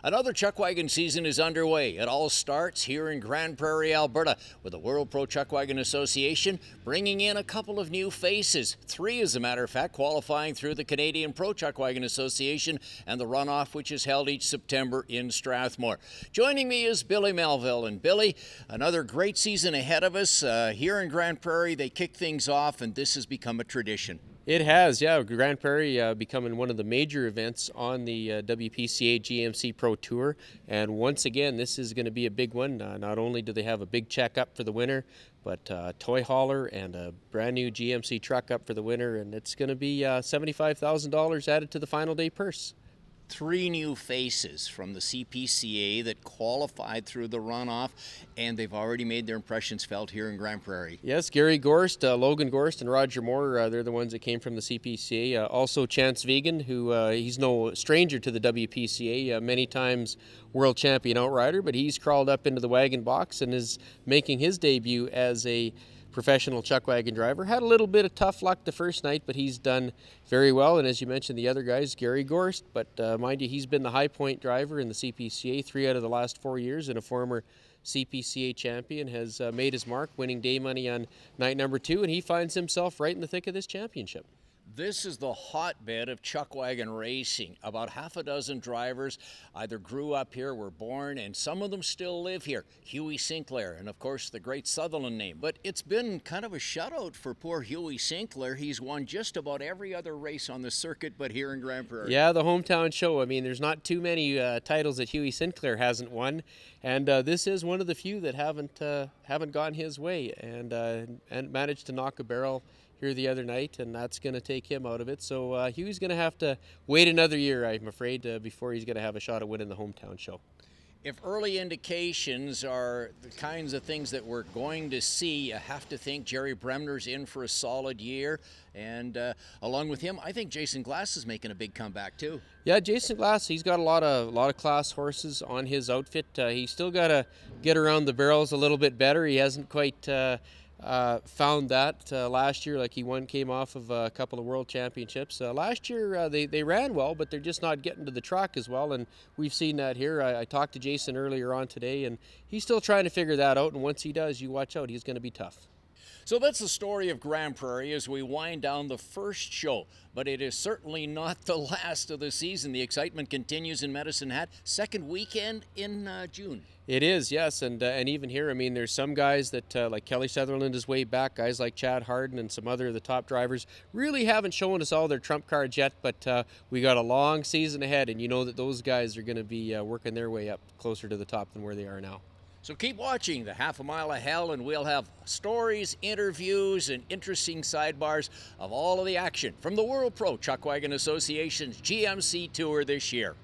Another Chuckwagon season is underway. It all starts here in Grande Prairie, Alberta, with the World Pro Chuckwagon Association bringing in a couple of new faces. 3, as a matter of fact, qualifying through the Canadian Pro Chuckwagon Association and the runoff, which is held each September in Strathmore. Joining me is Billy Melville. And Billy, another great season ahead of us. Here in Grande Prairie, they kick things off, and this has become a tradition. It has, yeah. Grande Prairie becoming one of the major events on the WPCA GMC Pro Tour. And once again, this is going to be a big one. Not only do they have a big check up for the winner, but a toy hauler and a brand new GMC truck up for the winner. And it's going to be $75,000 added to the final day purse. 3 new faces from the CPCA that qualified through the runoff, and they've already made their impressions felt here in Grande Prairie. Yes, Gary Gorst, Logan Gorst, and Roger Moore, they're the ones that came from the CPCA. Also Chance Vegan, who he's no stranger to the WPCA, many times world champion outrider, but he's crawled up into the wagon box and is making his debut as a professional chuckwagon driver. Had a little bit of tough luck the first night, but he's done very well. And as you mentioned, the other guys, Gary Gorst, but mind you, he's been the high point driver in the CPCA 3 out of the last 4 years, and a former CPCA champion, has made his mark, winning day money on night number 2, and he finds himself right in the thick of this championship. This is the hotbed of chuckwagon racing. About half a dozen drivers either grew up here, were born, and some of them still live here. Huey Sinclair, and of course the great Sutherland name. But it's been kind of a shutout for poor Huey Sinclair. He's won just about every other race on the circuit, but here in Grande Prairie. Yeah, the hometown show. I mean, there's not too many titles that Huey Sinclair hasn't won, and this is one of the few that haven't gone his way, and managed to knock a barrel here the other night, and that's going to take him out of it. So Huey's going to have to wait another year, I'm afraid, before he's going to have a shot at winning the hometown show. If early indications are the kinds of things that we're going to see, you have to think Jerry Bremner's in for a solid year. And along with him, I think Jason Glass is making a big comeback too. Yeah, Jason Glass, he's got a lot of class horses on his outfit. He's still got to get around the barrels a little bit better. He hasn't quite found that last year. Like, he came off of a couple of world championships. Last year they ran well, but they're just not getting to the track as well, and we've seen that here. I talked to Jason earlier on today, and he's still trying to figure that out, and once he does, you watch out, he's going to be tough. So that's the story of Grande Prairie as we wind down the first show. But it is certainly not the last of the season. The excitement continues in Medicine Hat, second weekend in June. It is, yes, and even here, I mean, there's some guys that, like Kelly Sutherland is way back, guys like Chad Harden and some other of the top drivers really haven't shown us all their trump cards yet, but we got a long season ahead, and you know that those guys are going to be working their way up closer to the top than where they are now. So keep watching the Half a Mile of Hell, and we'll have stories, interviews, and interesting sidebars of all of the action from the World Pro Chuckwagon Association's GMC Tour this year.